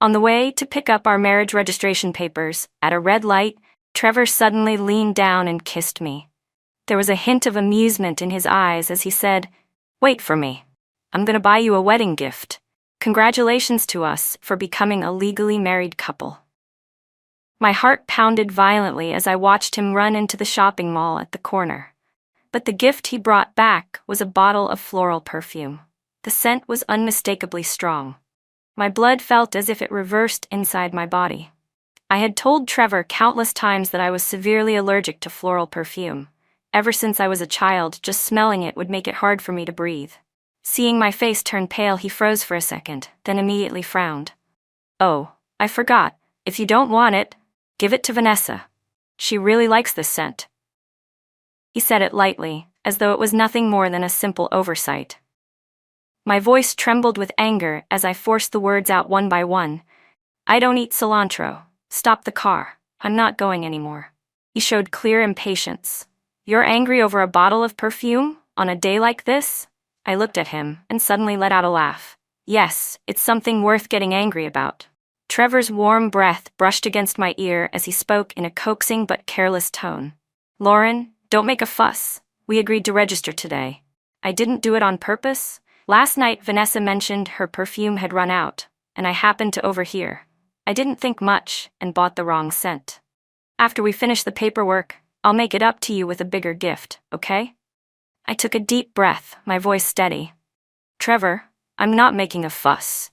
On the way to pick up our marriage registration papers, at a red light, Trevor suddenly leaned down and kissed me. There was a hint of amusement in his eyes as he said, "Wait for me. I'm gonna buy you a wedding gift. Congratulations to us for becoming a legally married couple." My heart pounded violently as I watched him run into the shopping mall at the corner. But the gift he brought back was a bottle of floral perfume. The scent was unmistakably strong. My blood felt as if it reversed inside my body. I had told Trevor countless times that I was severely allergic to floral perfume. Ever since I was a child, just smelling it would make it hard for me to breathe. Seeing my face turn pale, he froze for a second, then immediately frowned. "Oh, I forgot. If you don't want it, give it to Vanessa. She really likes this scent." He said it lightly, as though it was nothing more than a simple oversight. My voice trembled with anger as I forced the words out one by one. "I don't eat cilantro. Stop the car. I'm not going anymore." He showed clear impatience. "You're angry over a bottle of perfume? On a day like this?" I looked at him and suddenly let out a laugh. "Yes, it's something worth getting angry about." Trevor's warm breath brushed against my ear as he spoke in a coaxing but careless tone. "Lauren, don't make a fuss. We agreed to register today. I didn't do it on purpose. Last night Vanessa mentioned her perfume had run out, and I happened to overhear. I didn't think much and bought the wrong scent. After we finish the paperwork, I'll make it up to you with a bigger gift, okay?" I took a deep breath, my voice steady. "Trevor, I'm not making a fuss.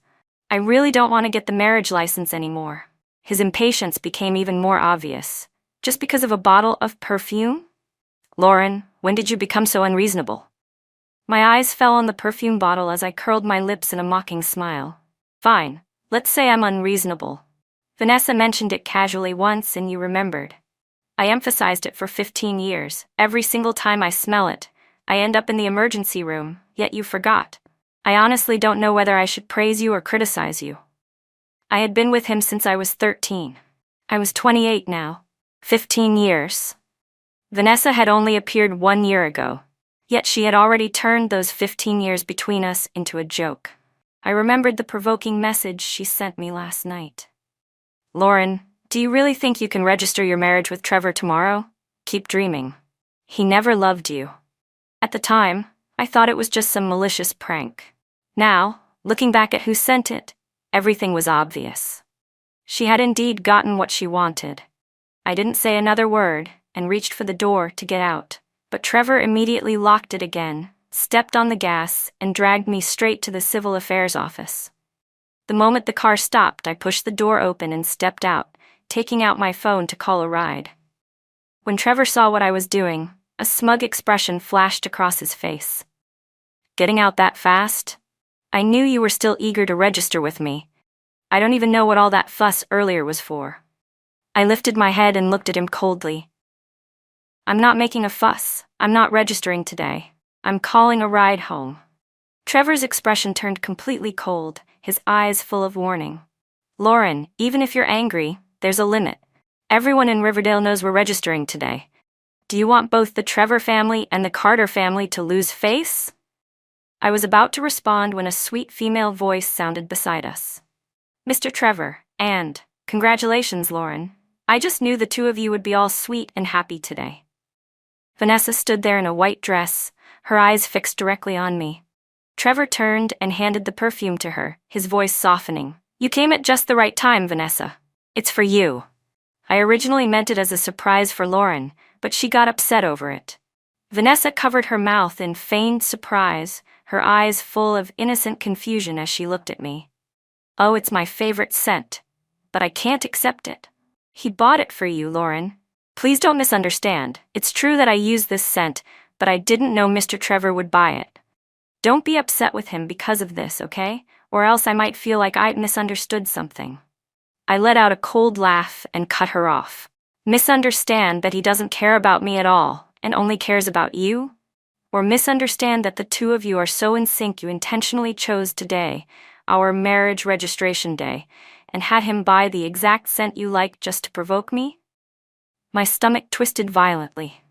I really don't want to get the marriage license anymore." His impatience became even more obvious. "Just because of a bottle of perfume? Lauren, when did you become so unreasonable?" My eyes fell on the perfume bottle as I curled my lips in a mocking smile. "Fine, let's say I'm unreasonable. Vanessa mentioned it casually once and you remembered. I emphasized it for 15 years. Every single time I smell it, I end up in the emergency room, yet you forgot. I honestly don't know whether I should praise you or criticize you. I had been with him since I was 13. I was 28 now. 15 years. Vanessa had only appeared 1 year ago, yet she had already turned those 15 years between us into a joke. I remembered the provoking message she sent me last night. Lauren, do you really think you can register your marriage with Trevor tomorrow? Keep dreaming. He never loved you. At the time, I thought it was just some malicious prank. Now, looking back at who sent it, everything was obvious. She had indeed gotten what she wanted. I didn't say another word and reached for the door to get out, but Trevor immediately locked it again, stepped on the gas, and dragged me straight to the civil affairs office. The moment the car stopped, I pushed the door open and stepped out, taking out my phone to call a ride. When Trevor saw what I was doing, a smug expression flashed across his face. "Getting out that fast? I knew you were still eager to register with me. I don't even know what all that fuss earlier was for." I lifted my head and looked at him coldly. "I'm not making a fuss. I'm not registering today. I'm calling a ride home." Trevor's expression turned completely cold, his eyes full of warning. "Lauren, even if you're angry, there's a limit. Everyone in Riverdale knows we're registering today. Do you want both the Trevor family and the Carter family to lose face?" I was about to respond when a sweet female voice sounded beside us. "Mr. Trevor, and congratulations, Lauren. I just knew the two of you would be all sweet and happy today." Vanessa stood there in a white dress, her eyes fixed directly on me. Trevor turned and handed the perfume to her, his voice softening. "You came at just the right time, Vanessa. It's for you." I originally meant it as a surprise for Lauren, but she got upset over it. Vanessa covered her mouth in feigned surprise, her eyes full of innocent confusion as she looked at me. "Oh, it's my favorite scent, but I can't accept it." "He bought it for you, Lauren. Please don't misunderstand. It's true that I used this scent, but I didn't know Mr. Trevor would buy it. Don't be upset with him because of this, okay? Or else I might feel like I misunderstood something." I let out a cold laugh and cut her off. "Misunderstand that he doesn't care about me at all and only cares about you? Or misunderstand that the two of you are so in sync you intentionally chose today, our marriage registration day, and had him buy the exact scent you like just to provoke me?" My stomach twisted violently.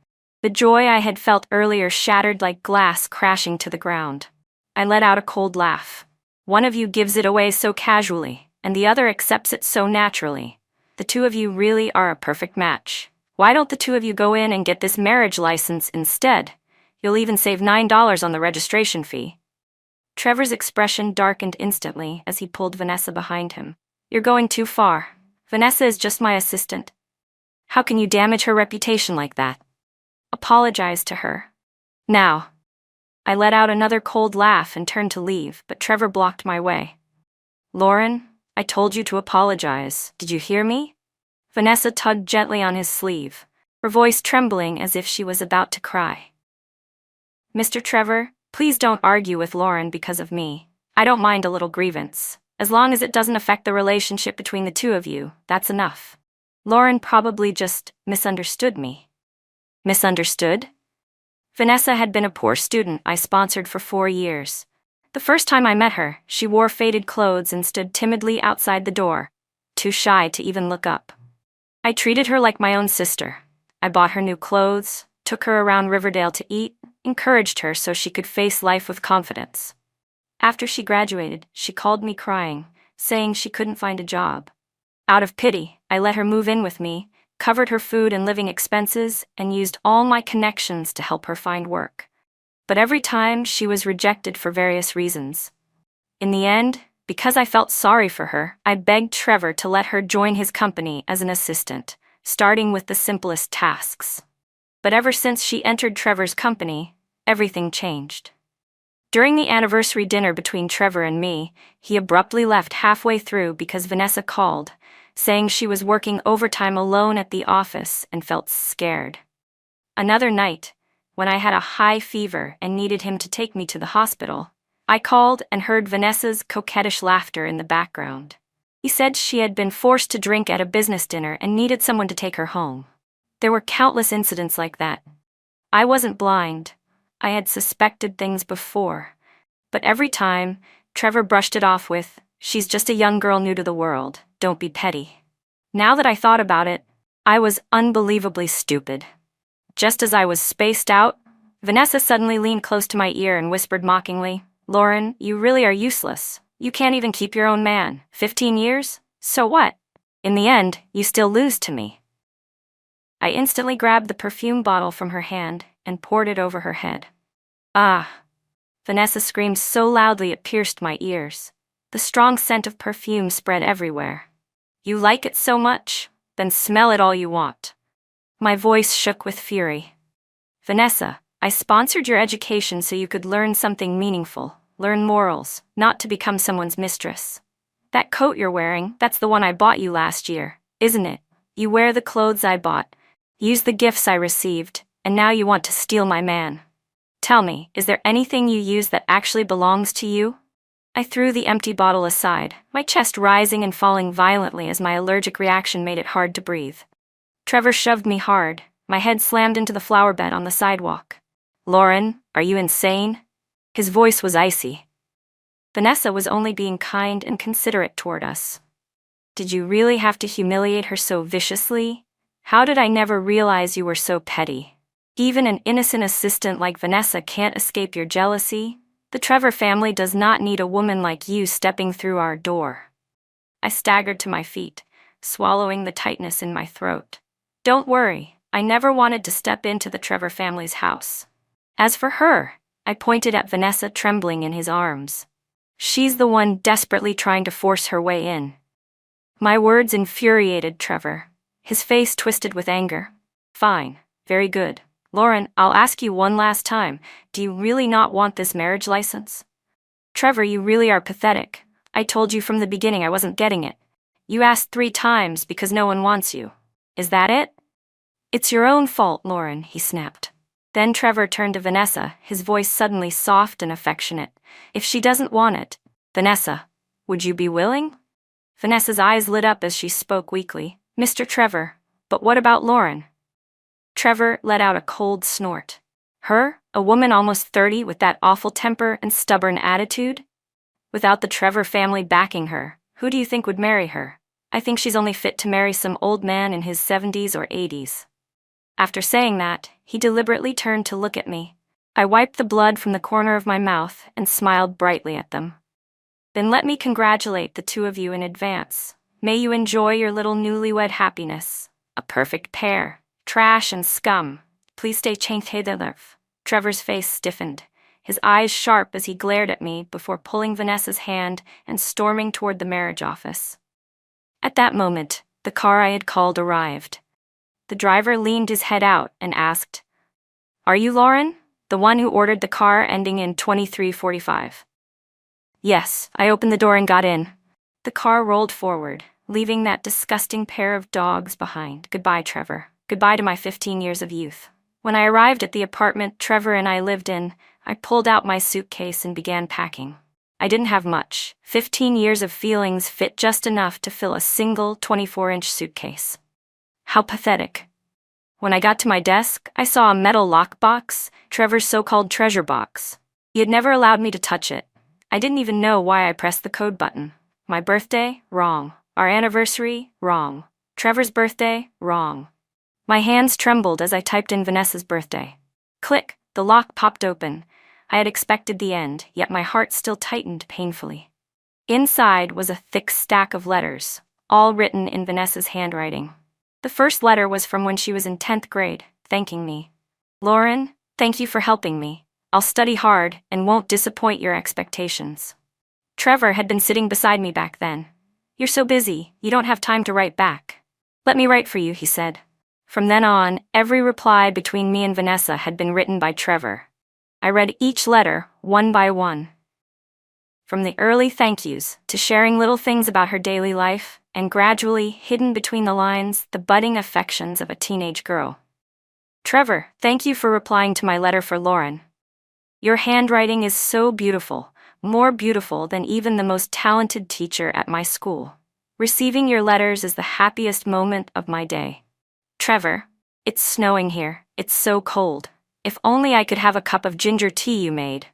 The joy I had felt earlier shattered like glass crashing to the ground. I let out a cold laugh. "One of you gives it away so casually, and the other accepts it so naturally. The two of you really are a perfect match. Why don't the two of you go in and get this marriage license instead? You'll even save $9 on the registration fee." Trevor's expression darkened instantly as he pulled Vanessa behind him. "You're going too far. Vanessa is just my assistant. How can you damage her reputation like that? Apologize to her. Now." I let out another cold laugh and turned to leave, but Trevor blocked my way. "Lauren, I told you to apologize. Did you hear me?" Vanessa tugged gently on his sleeve, her voice trembling as if she was about to cry. "Mr. Trevor, please don't argue with Lauren because of me. I don't mind a little grievance. As long as it doesn't affect the relationship between the two of you, that's enough. Lauren probably just misunderstood me." Misunderstood? Vanessa had been a poor student I sponsored for 4 years. The first time I met her, she wore faded clothes and stood timidly outside the door, too shy to even look up. I treated her like my own sister. I bought her new clothes, took her around Riverdale to eat, encouraged her so she could face life with confidence. After she graduated, she called me crying, saying she couldn't find a job. Out of pity, I let her move in with me, covered her food and living expenses, and used all my connections to help her find work. But every time, she was rejected for various reasons. In the end, because I felt sorry for her, I begged Trevor to let her join his company as an assistant, starting with the simplest tasks. But ever since she entered Trevor's company, everything changed. During the anniversary dinner between Trevor and me, he abruptly left halfway through because Vanessa called, saying she was working overtime alone at the office and felt scared. Another night, when I had a high fever and needed him to take me to the hospital, I called and heard Vanessa's coquettish laughter in the background. He said she had been forced to drink at a business dinner and needed someone to take her home. There were countless incidents like that. I wasn't blind. I had suspected things before. But every time, Trevor brushed it off with, "She's just a young girl new to the world. Don't be petty." Now that I thought about it, I was unbelievably stupid. Just as I was spaced out, Vanessa suddenly leaned close to my ear and whispered mockingly, "Lauren, you really are useless. You can't even keep your own man. 15 years? So what? In the end, you still lose to me." I instantly grabbed the perfume bottle from her hand and poured it over her head. "Ah!" Vanessa screamed so loudly it pierced my ears. The strong scent of perfume spread everywhere. "You like it so much? Then smell it all you want." My voice shook with fury. "Vanessa, I sponsored your education so you could learn something meaningful, learn morals, not to become someone's mistress. That coat you're wearing, that's the one I bought you last year, isn't it? You wear the clothes I bought, use the gifts I received, and now you want to steal my man. Tell me, is there anything you use that actually belongs to you?" I threw the empty bottle aside, my chest rising and falling violently as my allergic reaction made it hard to breathe. Trevor shoved me hard, my head slammed into the flower bed on the sidewalk. "Lauren, are you insane?" His voice was icy. Vanessa was only being kind and considerate toward us. "Did you really have to humiliate her so viciously? How did I never realize you were so petty? Even an innocent assistant like Vanessa can't escape your jealousy. The Trevor family does not need a woman like you stepping through our door." I staggered to my feet, swallowing the tightness in my throat. Don't worry, I never wanted to step into the Trevor family's house. As for her, I pointed at Vanessa trembling in his arms. She's the one desperately trying to force her way in. My words infuriated Trevor. His face twisted with anger. "Fine, very good. Lauren, I'll ask you one last time, do you really not want this marriage license?" "Trevor, you really are pathetic. I told you from the beginning I wasn't getting it. You asked 3 times because no one wants you. Is that it?" "It's your own fault, Lauren," he snapped. Then Trevor turned to Vanessa, his voice suddenly soft and affectionate. "If she doesn't want it, Vanessa, would you be willing?" Vanessa's eyes lit up as she spoke weakly. "Mr. Trevor, but what about Lauren?" Trevor let out a cold snort. "Her, a woman almost 30 with that awful temper and stubborn attitude? Without the Trevor family backing her, who do you think would marry her? I think she's only fit to marry some old man in his 70s or 80s. After saying that, he deliberately turned to look at me. I wiped the blood from the corner of my mouth and smiled brightly at them. Then let me congratulate the two of you in advance. May you enjoy your little newlywed happiness. A perfect pair. Trash and scum. Please stay chained. Trevor's face stiffened, his eyes sharp as he glared at me before pulling Vanessa's hand and storming toward the marriage office. At that moment, the car I had called arrived. The driver leaned his head out and asked, "Are you Lauren, the one who ordered the car ending in 2345? Yes, I opened the door and got in. The car rolled forward, leaving that disgusting pair of dogs behind. Goodbye, Trevor. Goodbye to my 15 years of youth. When I arrived at the apartment Trevor and I lived in, I pulled out my suitcase and began packing. I didn't have much. 15 years of feelings fit just enough to fill a single 24-inch suitcase. How pathetic. When I got to my desk, I saw a metal lockbox, Trevor's so-called treasure box. He had never allowed me to touch it. I didn't even know why I pressed the code button. My birthday? Wrong. Our anniversary? Wrong. Trevor's birthday? Wrong. My hands trembled as I typed in Vanessa's birthday. Click, the lock popped open. I had expected the end, yet my heart still tightened painfully. Inside was a thick stack of letters, all written in Vanessa's handwriting. The first letter was from when she was in 10th grade, thanking me. Lauren, thank you for helping me. I'll study hard and won't disappoint your expectations. Trevor had been sitting beside me back then. You're so busy, you don't have time to write back. Let me write for you, he said. From then on, every reply between me and Vanessa had been written by Trevor. I read each letter, one by one. From the early thank yous to sharing little things about her daily life, and gradually, hidden between the lines, the budding affections of a teenage girl. Trevor, thank you for replying to my letter for Lauren. Your handwriting is so beautiful, more beautiful than even the most talented teacher at my school. Receiving your letters is the happiest moment of my day. Trevor, it's snowing here, it's so cold. If only I could have a cup of ginger tea you made.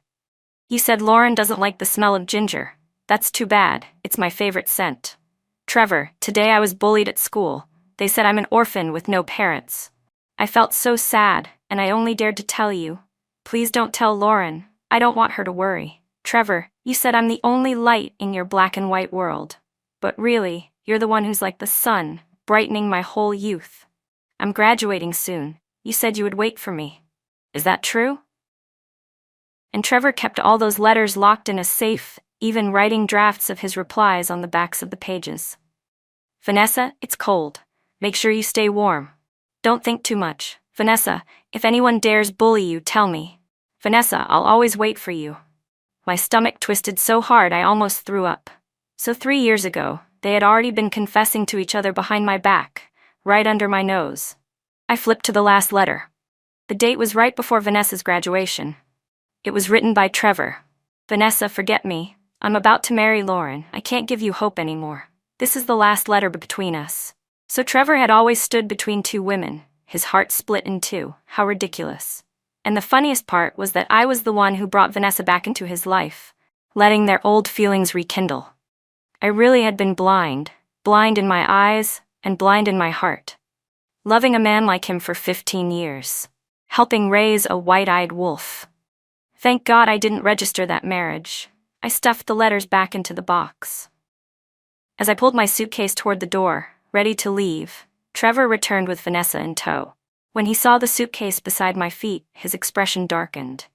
You said Lauren doesn't like the smell of ginger. That's too bad, it's my favorite scent. Trevor, today I was bullied at school. They said I'm an orphan with no parents. I felt so sad, and I only dared to tell you. Please don't tell Lauren, I don't want her to worry. Trevor, you said I'm the only light in your black and white world. But really, you're the one who's like the sun, brightening my whole youth. I'm graduating soon. You said you would wait for me. Is that true? And Trevor kept all those letters locked in a safe, even writing drafts of his replies on the backs of the pages. Vanessa, it's cold. Make sure you stay warm. Don't think too much. Vanessa, if anyone dares bully you, tell me. Vanessa, I'll always wait for you. My stomach twisted so hard I almost threw up. So 3 years ago, they had already been confessing to each other behind my back, right under my nose. I flipped to the last letter. The date was right before Vanessa's graduation. It was written by Trevor. Vanessa, forget me. I'm about to marry Lauren. I can't give you hope anymore. This is the last letter between us. So Trevor had always stood between two women, his heart split in two. How ridiculous. And the funniest part was that I was the one who brought Vanessa back into his life, letting their old feelings rekindle. I really had been blind in my eyes and blind in my heart. Loving a man like him for 15 years. Helping raise a white-eyed wolf. Thank God I didn't register that marriage. I stuffed the letters back into the box. As I pulled my suitcase toward the door, ready to leave, Trevor returned with Vanessa in tow. When he saw the suitcase beside my feet, his expression darkened.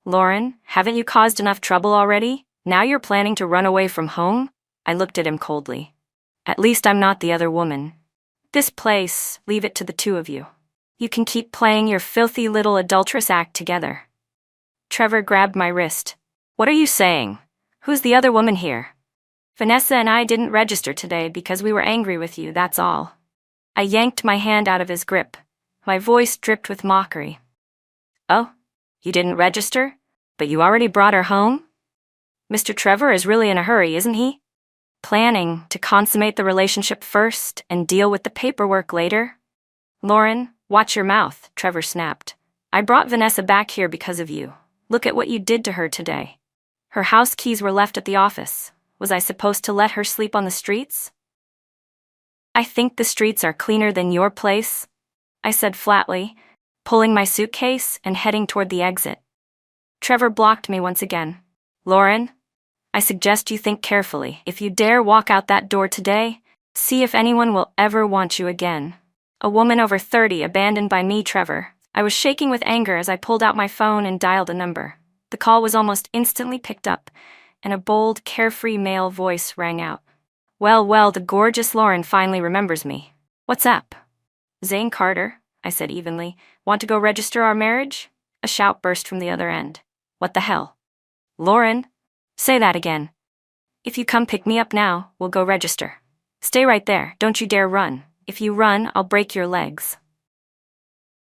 Lauren, haven't you caused enough trouble already? Now you're planning to run away from home? I looked at him coldly. At least I'm not the other woman. This place, leave it to the two of you. You can keep playing your filthy little adulterous act together. Trevor grabbed my wrist. What are you saying? Who's the other woman here? Vanessa and I didn't register today because we were angry with you, that's all. I yanked my hand out of his grip. My voice dripped with mockery. Oh, you didn't register? But you already brought her home? Mr. Trevor is really in a hurry, isn't he? Planning to consummate the relationship first and deal with the paperwork later? Lauren, watch your mouth, Trevor snapped. I brought Vanessa back here because of you. Look at what you did to her today. Her house keys were left at the office. Was I supposed to let her sleep on the streets? I think the streets are cleaner than your place, I said flatly, pulling my suitcase and heading toward the exit. Trevor blocked me once again. Lauren, I suggest you think carefully. If you dare walk out that door today, see if anyone will ever want you again. A woman over 30 abandoned by me, Trevor. I was shaking with anger as I pulled out my phone and dialed a number. The call was almost instantly picked up, and a bold, carefree male voice rang out. Well, the gorgeous Lauren finally remembers me. What's up? Zane Carter, I said evenly. Want to go register our marriage? A shout burst from the other end. What the hell? Lauren? Say that again. If you come pick me up now, we'll go register. Stay right there, don't you dare run. If you run, I'll break your legs.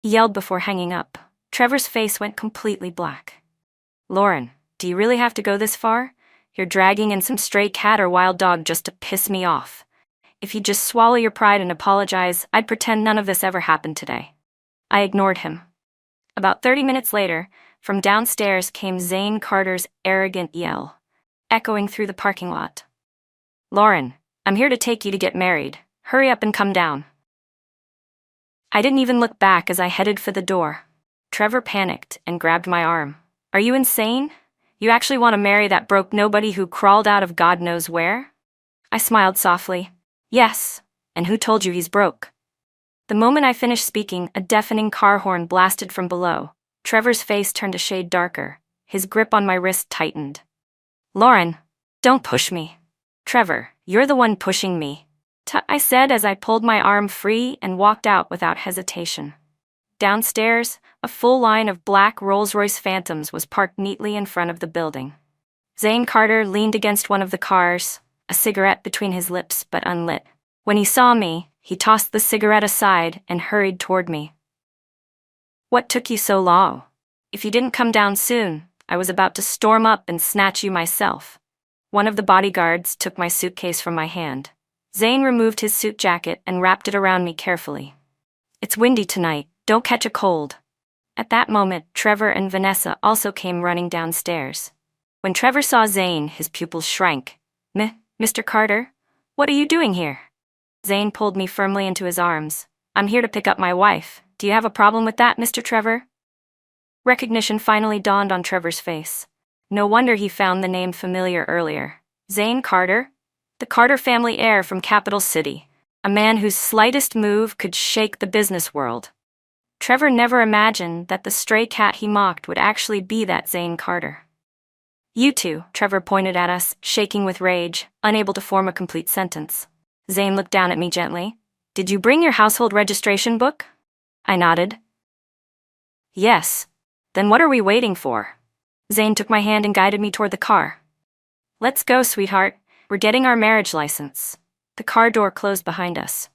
He yelled before hanging up. Trevor's face went completely black. Lauren, do you really have to go this far? You're dragging in some stray cat or wild dog just to piss me off. If you'd just swallow your pride and apologize, I'd pretend none of this ever happened today. I ignored him. About 30 minutes later, from downstairs came Zane Carter's arrogant yell, echoing through the parking lot. Lauren, I'm here to take you to get married. Hurry up and come down. I didn't even look back as I headed for the door. Trevor panicked and grabbed my arm. Are you insane? You actually want to marry that broke nobody who crawled out of God knows where? I smiled softly. Yes, and who told you he's broke? The moment I finished speaking, a deafening car horn blasted from below. Trevor's face turned a shade darker. His grip on my wrist tightened. Lauren, don't push me. Trevor, you're the one pushing me. I said as I pulled my arm free and walked out without hesitation. Downstairs, a full line of black Rolls-Royce Phantoms was parked neatly in front of the building. Zane Carter leaned against one of the cars, a cigarette between his lips but unlit. When he saw me, he tossed the cigarette aside and hurried toward me. What took you so long? If you didn't come down soon, I was about to storm up and snatch you myself. One of the bodyguards took my suitcase from my hand. Zane removed his suit jacket and wrapped it around me carefully. It's windy tonight, don't catch a cold. At that moment, Trevor and Vanessa also came running downstairs. When Trevor saw Zane, his pupils shrank. Mr. Carter, what are you doing here? Zane pulled me firmly into his arms. I'm here to pick up my wife. Do you have a problem with that, Mr. Trevor? Recognition finally dawned on Trevor's face. No wonder he found the name familiar earlier. Zane Carter? The Carter family heir from Capital City. A man whose slightest move could shake the business world. Trevor never imagined that the stray cat he mocked would actually be that Zane Carter. You two, Trevor pointed at us, shaking with rage, unable to form a complete sentence. Zane looked down at me gently. Did you bring your household registration book? I nodded. Yes. Then what are we waiting for? Zane took my hand and guided me toward the car. Let's go, sweetheart. We're getting our marriage license. The car door closed behind us.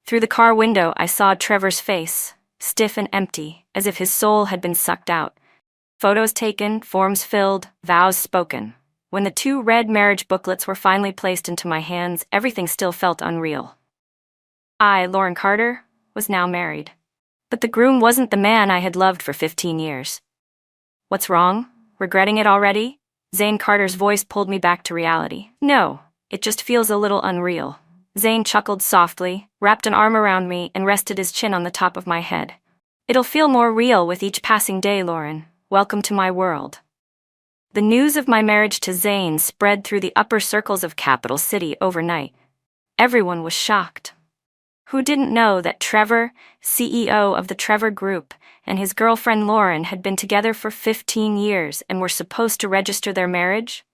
Through the car window, I saw Trevor's face, stiff and empty, as if his soul had been sucked out. Photos taken, forms filled, vows spoken. When the two red marriage booklets were finally placed into my hands, everything still felt unreal. I, Lauren Carter, was now married. But the groom wasn't the man I had loved for 15 years. What's wrong? Regretting it already? Zane Carter's voice pulled me back to reality. No, it just feels a little unreal. Zane chuckled softly, wrapped an arm around me, and rested his chin on the top of my head. It'll feel more real with each passing day, Lauren. Welcome to my world. The news of my marriage to Zane spread through the upper circles of Capital City overnight. Everyone was shocked. Who didn't know that Trevor, CEO of the Trevor Group, and his girlfriend Lauren had been together for 15 years and were supposed to register their marriage?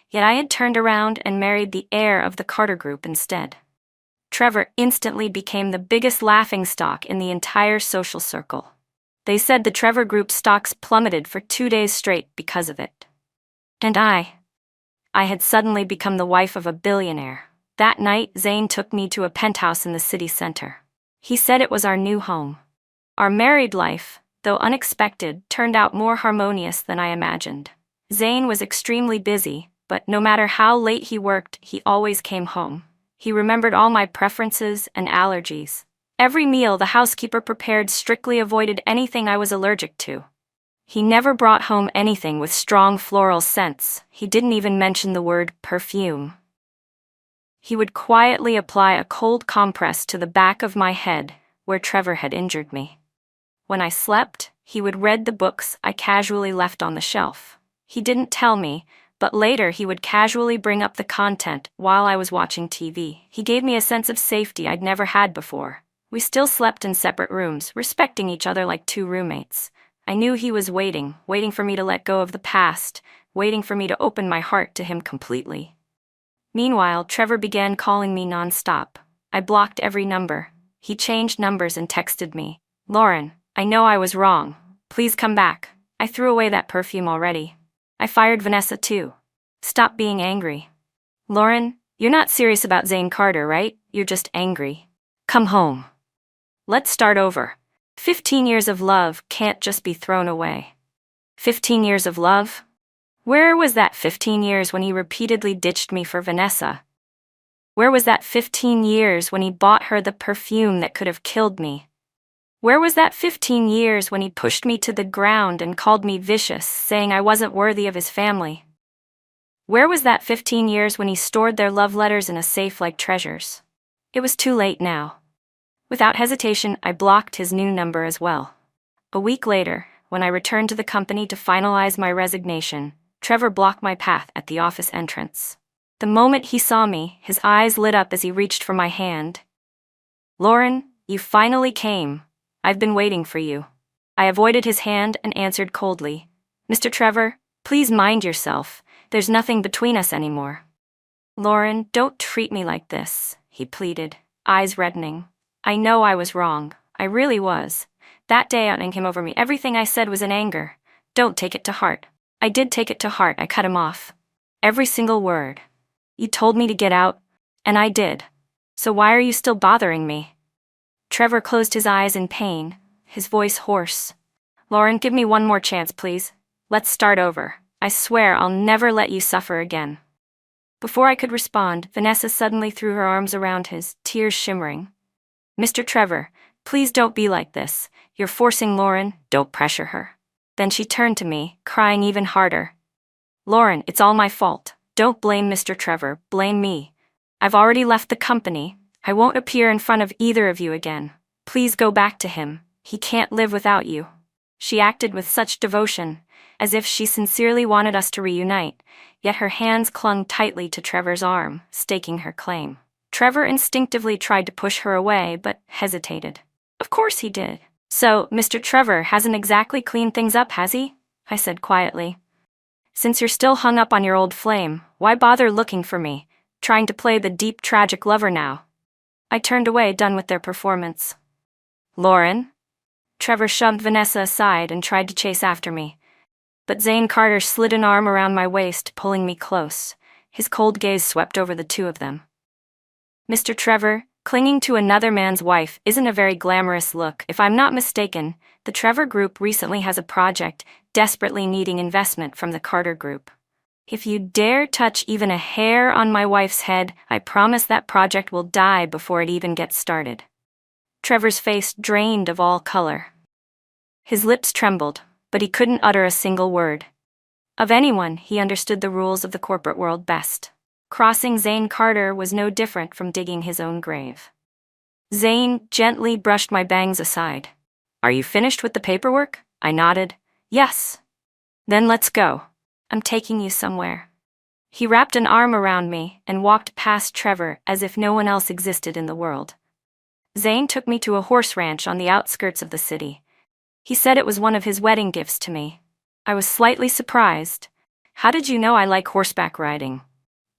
Yet I had turned around and married the heir of the Carter Group instead. Trevor instantly became the biggest laughingstock in the entire social circle. They said the Trevor Group stocks plummeted for 2 days straight because of it. And I had suddenly become the wife of a billionaire. That night, Zane took me to a penthouse in the city center. He said it was our new home. Our married life, though unexpected, turned out more harmonious than I imagined. Zane was extremely busy, but no matter how late he worked, he always came home. He remembered all my preferences and allergies. Every meal the housekeeper prepared strictly avoided anything I was allergic to. He never brought home anything with strong floral scents. He didn't even mention the word perfume. He would quietly apply a cold compress to the back of my head, where Trevor had injured me. When I slept, he would read the books I casually left on the shelf. He didn't tell me, but later he would casually bring up the content while I was watching TV. He gave me a sense of safety I'd never had before. We still slept in separate rooms, respecting each other like two roommates. I knew he was waiting for me to let go of the past, waiting for me to open my heart to him completely. Meanwhile, Trevor began calling me nonstop. I blocked every number. He changed numbers and texted me. "Lauren, I know I was wrong. Please come back. I threw away that perfume already. I fired Vanessa too. Stop being angry. Lauren, you're not serious about Zane Carter, right? You're just angry. Come home. Let's start over. 15 years of love can't just be thrown away." 15 years of love? Where was that 15 years when he repeatedly ditched me for Vanessa? Where was that 15 years when he bought her the perfume that could have killed me? Where was that 15 years when he pushed me to the ground and called me vicious, saying I wasn't worthy of his family? Where was that 15 years when he stored their love letters in a safe like treasures? It was too late now. Without hesitation, I blocked his new number as well. A week later, when I returned to the company to finalize my resignation, Trevor blocked my path at the office entrance. The moment he saw me, his eyes lit up as he reached for my hand. "Lauren, you finally came. I've been waiting for you." I avoided his hand and answered coldly, "Mr. Trevor, please mind yourself. There's nothing between us anymore." "Lauren, don't treat me like this," he pleaded, eyes reddening. "I know I was wrong. I really was. That day outing came over me. Everything I said was in anger. Don't take it to heart." I did take it to heart. I cut him off. Every single word. "You told me to get out, and I did. So why are you still bothering me?" Trevor closed his eyes in pain, his voice hoarse. "Lauren, give me one more chance, please. Let's start over. I swear I'll never let you suffer again." Before I could respond, Vanessa suddenly threw her arms around his, tears shimmering. "Mr. Trevor, please don't be like this. You're forcing Lauren. Don't pressure her." Then she turned to me, crying even harder. "Lauren, it's all my fault. Don't blame Mr. Trevor, blame me. I've already left the company. I won't appear in front of either of you again. Please go back to him. He can't live without you." She acted with such devotion, as if she sincerely wanted us to reunite, yet her hands clung tightly to Trevor's arm, staking her claim. Trevor instinctively tried to push her away, but hesitated. Of course he did. "So, Mr. Trevor hasn't exactly cleaned things up, has he?" I said quietly. "Since you're still hung up on your old flame, why bother looking for me, trying to play the deep, tragic lover now?" I turned away, done with their performance. "Lauren?" Trevor shoved Vanessa aside and tried to chase after me. But Zane Carter slid an arm around my waist, pulling me close. His cold gaze swept over the two of them. "Mr. Trevor, clinging to another man's wife isn't a very glamorous look. If I'm not mistaken, the Trevor Group recently has a project desperately needing investment from the Carter Group. If you dare touch even a hair on my wife's head, I promise that project will die before it even gets started." Trevor's face drained of all color. His lips trembled, but he couldn't utter a single word. Of anyone, he understood the rules of the corporate world best. Crossing Zane Carter was no different from digging his own grave. Zane gently brushed my bangs aside. "Are you finished with the paperwork?" I nodded. "Yes." "Then let's go. I'm taking you somewhere." He wrapped an arm around me and walked past Trevor as if no one else existed in the world. Zane took me to a horse ranch on the outskirts of the city. He said it was one of his wedding gifts to me. I was slightly surprised. "How did you know I like horseback riding?"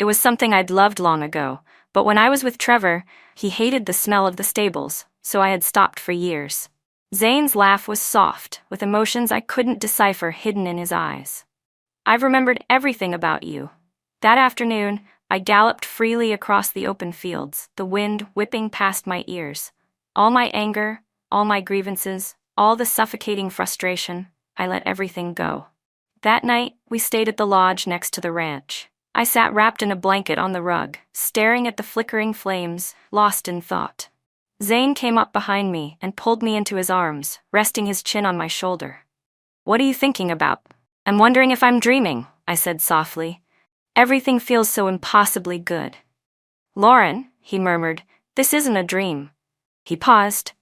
It was something I'd loved long ago, but when I was with Trevor, he hated the smell of the stables, so I had stopped for years. Zane's laugh was soft, with emotions I couldn't decipher hidden in his eyes. "I've remembered everything about you." That afternoon, I galloped freely across the open fields, the wind whipping past my ears. All my anger, all my grievances, all the suffocating frustration, I let everything go. That night, we stayed at the lodge next to the ranch. I sat wrapped in a blanket on the rug, staring at the flickering flames, lost in thought. Zane came up behind me and pulled me into his arms, resting his chin on my shoulder. "What are you thinking about?" "I'm wondering if I'm dreaming," I said softly. "Everything feels so impossibly good." "Lauren," he murmured, "this isn't a dream." He paused.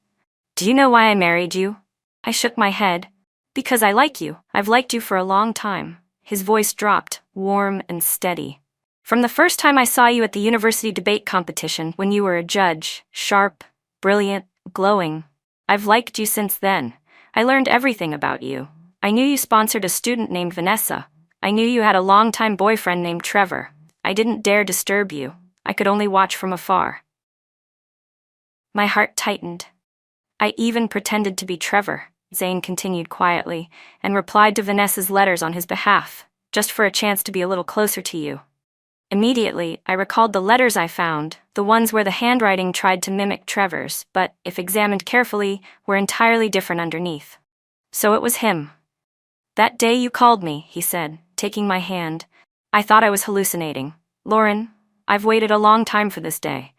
"Do you know why I married you?" I shook my head. "Because I like you. I've liked you for a long time." His voice dropped, warm and steady. From the first time I saw you at the university debate competition when you were a judge, sharp, brilliant, glowing, I've liked you since then. I learned everything about you. I knew you sponsored a student named Vanessa. I knew you had a longtime boyfriend named Trevor. I didn't dare disturb you. I could only watch from afar. My heart tightened. I even pretended to be Trevor, Zane continued quietly, and replied to Vanessa's letters on his behalf, just for a chance to be a little closer to you. Immediately, I recalled the letters I found, the ones where the handwriting tried to mimic Trevor's, but, if examined carefully, were entirely different underneath. So it was him. That day you called me, he said, taking my hand. I thought I was hallucinating. Lauren, I've waited a long time for this day.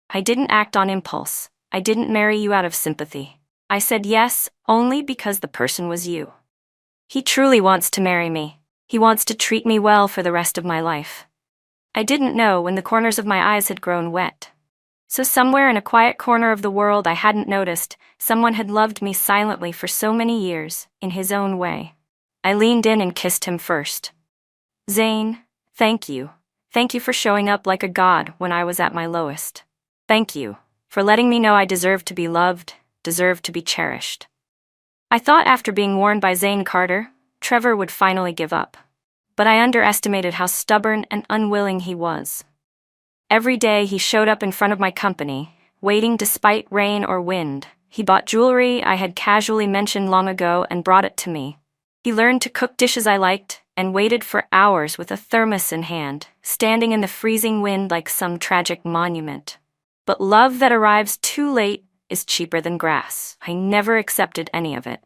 I didn't act on impulse. I didn't marry you out of sympathy. I said yes, only because the person was you. He truly wants to marry me. He wants to treat me well for the rest of my life. I didn't know when the corners of my eyes had grown wet. So somewhere in a quiet corner of the world I hadn't noticed, someone had loved me silently for so many years, in his own way. I leaned in and kissed him first. Zane, thank you. Thank you for showing up like a god when I was at my lowest. Thank you for letting me know I deserved to be loved, deserved to be cherished. I thought after being warned by Zane Carter, Trevor would finally give up. But I underestimated how stubborn and unwilling he was. Every day he showed up in front of my company, waiting despite rain or wind. He bought jewelry I had casually mentioned long ago and brought it to me. He learned to cook dishes I liked and waited for hours with a thermos in hand, standing in the freezing wind like some tragic monument. But love that arrives too late is cheaper than grass. I never accepted any of it.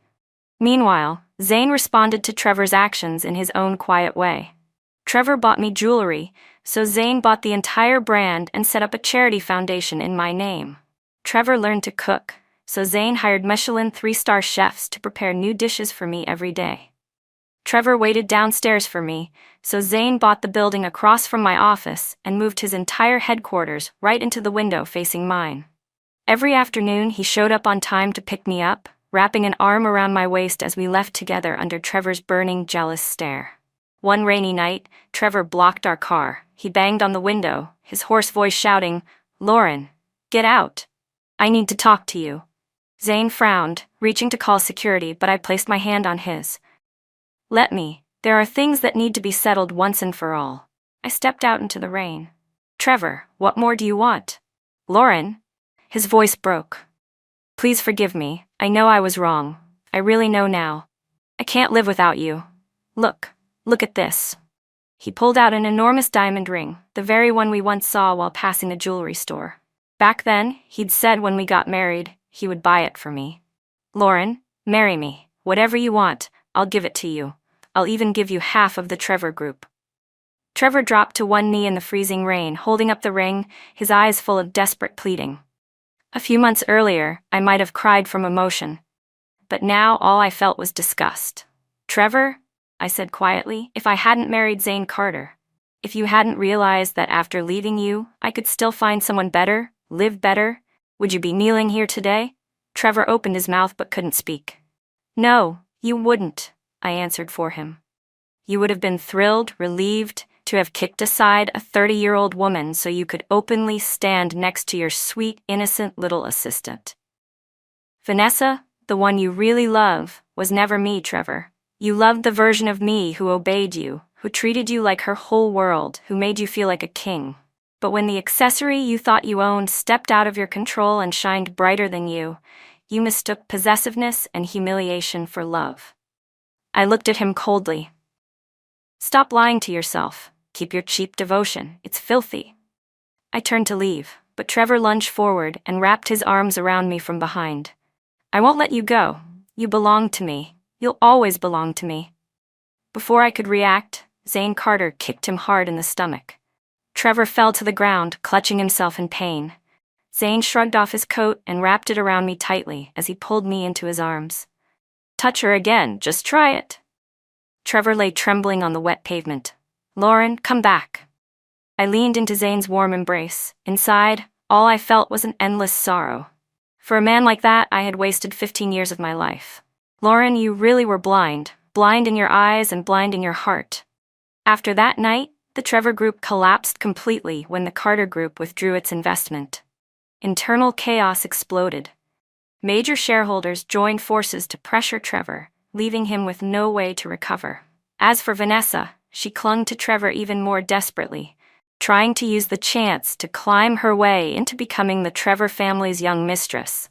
Meanwhile, Zane responded to Trevor's actions in his own quiet way. Trevor bought me jewelry, so Zane bought the entire brand and set up a charity foundation in my name. Trevor learned to cook, so Zane hired Michelin 3-star chefs to prepare new dishes for me every day. Trevor waited downstairs for me, so Zane bought the building across from my office and moved his entire headquarters right into the window facing mine. Every afternoon he showed up on time to pick me up, wrapping an arm around my waist as we left together under Trevor's burning, jealous stare. One rainy night, Trevor blocked our car. He banged on the window, his hoarse voice shouting, "Lauren, get out. I need to talk to you." Zane frowned, reaching to call security, but I placed my hand on his. "Let me. There are things that need to be settled once and for all." I stepped out into the rain. "Trevor, what more do you want?" "Lauren." His voice broke. "Please forgive me. I know I was wrong. I really know now. I can't live without you. Look at this." He pulled out an enormous diamond ring, the very one we once saw while passing the jewelry store. Back then, he'd said when we got married, he would buy it for me. "Lauren, marry me. Whatever you want, I'll give it to you. I'll even give you half of the Trevor Group." Trevor dropped to one knee in the freezing rain, holding up the ring, his eyes full of desperate pleading. A few months earlier, I might have cried from emotion. But now all I felt was disgust. "Trevor," I said quietly, "if I hadn't married Zane Carter, if you hadn't realized that after leaving you, I could still find someone better, live better, would you be kneeling here today?" Trevor opened his mouth but couldn't speak. "No, you wouldn't," I answered for him. "You would have been thrilled, relieved, to have kicked aside a 30-year-old woman so you could openly stand next to your sweet, innocent little assistant. Vanessa, the one you really love, was never me, Trevor. You loved the version of me who obeyed you, who treated you like her whole world, who made you feel like a king. But when the accessory you thought you owned stepped out of your control and shined brighter than you mistook possessiveness and humiliation for love." I looked at him coldly. "Stop lying to yourself. Keep your cheap devotion. It's filthy." I turned to leave, but Trevor lunged forward and wrapped his arms around me from behind. "I won't let you go. You belong to me. You'll always belong to me." Before I could react, Zane Carter kicked him hard in the stomach. Trevor fell to the ground, clutching himself in pain. Zane shrugged off his coat and wrapped it around me tightly as he pulled me into his arms. "Touch her again, just try it." Trevor lay trembling on the wet pavement. "Lauren, come back." I leaned into Zane's warm embrace. Inside, all I felt was an endless sorrow. For a man like that, I had wasted 15 years of my life. "Lauren, you really were blind in your eyes and blind in your heart." After that night, the Trevor Group collapsed completely when the Carter Group withdrew its investment. Internal chaos exploded. Major shareholders joined forces to pressure Trevor, leaving him with no way to recover. As for Vanessa, she clung to Trevor even more desperately, trying to use the chance to climb her way into becoming the Trevor family's young mistress.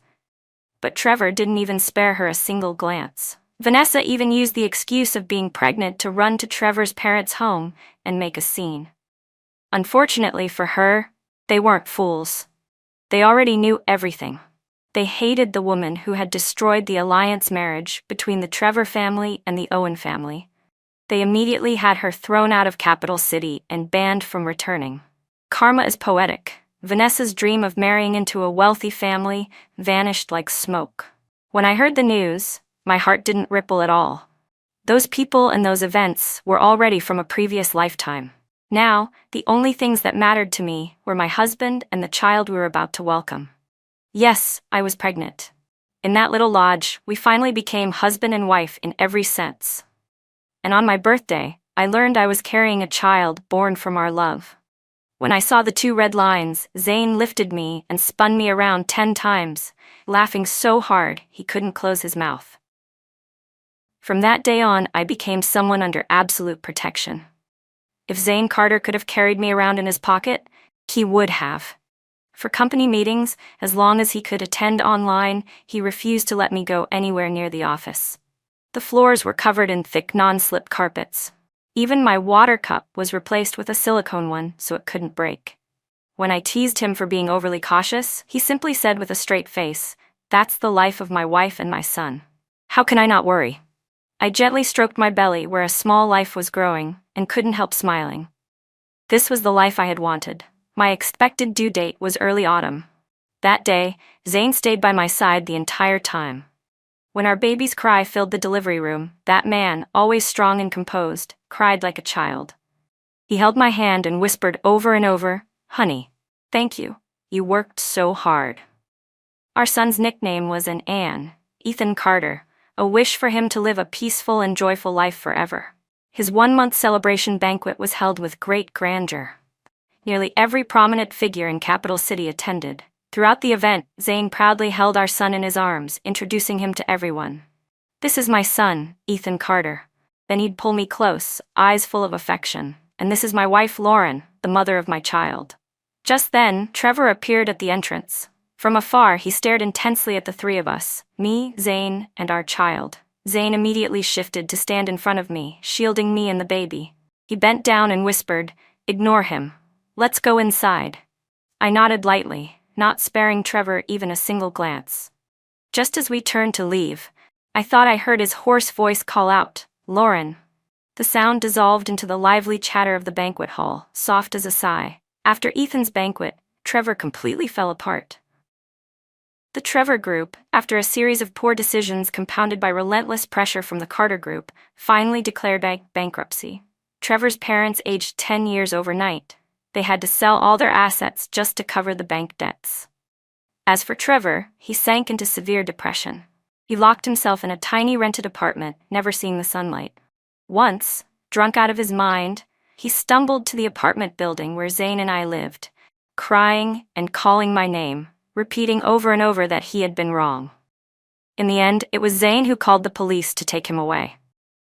But Trevor didn't even spare her a single glance. Vanessa even used the excuse of being pregnant to run to Trevor's parents' home and make a scene. Unfortunately for her, they weren't fools. They already knew everything. They hated the woman who had destroyed the alliance marriage between the Trevor family and the Owen family. They immediately had her thrown out of Capital City and banned from returning. Karma is poetic. Vanessa's dream of marrying into a wealthy family vanished like smoke. When I heard the news, my heart didn't ripple at all. Those people and those events were already from a previous lifetime. Now, the only things that mattered to me were my husband and the child we were about to welcome. Yes, I was pregnant. In that little lodge, we finally became husband and wife in every sense. And on my birthday, I learned I was carrying a child born from our love. When I saw the 2 red lines, Zane lifted me and spun me around 10 times, laughing so hard he couldn't close his mouth. From that day on, I became someone under absolute protection. If Zane Carter could have carried me around in his pocket, he would have. For company meetings, as long as he could attend online, he refused to let me go anywhere near the office. The floors were covered in thick non-slip carpets. Even my water cup was replaced with a silicone one so it couldn't break. When I teased him for being overly cautious, he simply said with a straight face, "That's the life of my wife and my son. How can I not worry?" I gently stroked my belly where a small life was growing and couldn't help smiling. This was the life I had wanted. My expected due date was early autumn. That day, Zane stayed by my side the entire time. When our baby's cry filled the delivery room, that man, always strong and composed, cried like a child. He held my hand and whispered over and over, "Honey, thank you. You worked so hard." Our son's nickname was an Ann, Ethan Carter, a wish for him to live a peaceful and joyful life forever. His 1-month celebration banquet was held with great grandeur. Nearly every prominent figure in Capital City attended. Throughout the event, Zane proudly held our son in his arms, introducing him to everyone. "This is my son, Ethan Carter." Then he'd pull me close, eyes full of affection. "And this is my wife, Lauren, the mother of my child." Just then, Trevor appeared at the entrance. From afar, he stared intensely at the 3 of us, me, Zane, and our child. Zane immediately shifted to stand in front of me, shielding me and the baby. He bent down and whispered, "Ignore him. Let's go inside." I nodded lightly, not sparing Trevor even a single glance. Just as we turned to leave, I thought I heard his hoarse voice call out, "Lauren." The sound dissolved into the lively chatter of the banquet hall, soft as a sigh. After Ethan's banquet, Trevor completely fell apart. The Trevor Group, after a series of poor decisions compounded by relentless pressure from the Carter Group, finally declared bankruptcy. Trevor's parents aged 10 years overnight. They had to sell all their assets just to cover the bank debts. As for Trevor, he sank into severe depression. He locked himself in a tiny rented apartment, never seeing the sunlight. Once, drunk out of his mind, he stumbled to the apartment building where Zane and I lived, crying and calling my name, repeating over and over that he had been wrong. In the end, it was Zane who called the police to take him away.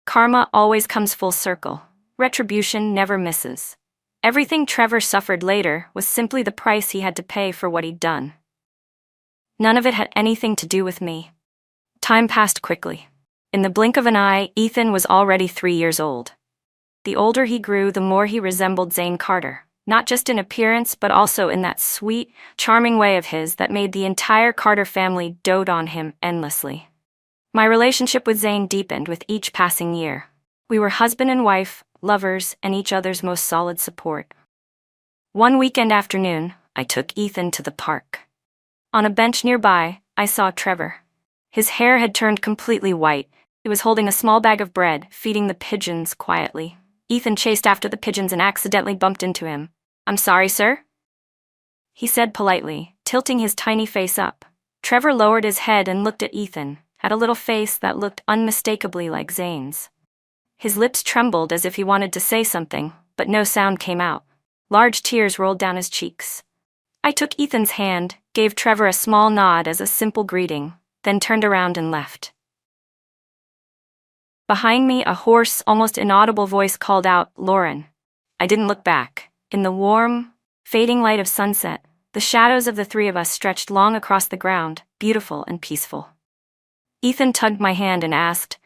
Karma always comes full circle. Retribution never misses. Everything Trevor suffered later was simply the price he had to pay for what he'd done. None of it had anything to do with me. Time passed quickly. In the blink of an eye, Ethan was already 3 years old. The older he grew, the more he resembled Zane Carter, not just in appearance but also in that sweet, charming way of his that made the entire Carter family dote on him endlessly. My relationship with Zane deepened with each passing year. We were husband and wife, lovers, and each other's most solid support. One weekend afternoon, I took Ethan to the park. On a bench nearby, I saw Trevor. His hair had turned completely white. He was holding a small bag of bread, feeding the pigeons quietly. Ethan chased after the pigeons and accidentally bumped into him. "I'm sorry, sir," he said politely, tilting his tiny face up. Trevor lowered his head and looked at Ethan, had a little face that looked unmistakably like Zane's. His lips trembled as if he wanted to say something, but no sound came out. Large tears rolled down his cheeks. I took Ethan's hand, gave Trevor a small nod as a simple greeting, then turned around and left. Behind me, a hoarse, almost inaudible voice called out, "Lauren." I didn't look back. In the warm, fading light of sunset, the shadows of the three of us stretched long across the ground, beautiful and peaceful. Ethan tugged my hand and asked,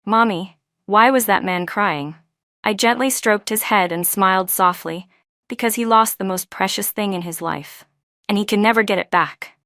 "Mommy, why was that man crying?" I gently stroked his head and smiled softly, because he lost the most precious thing in his life, and he can never get it back.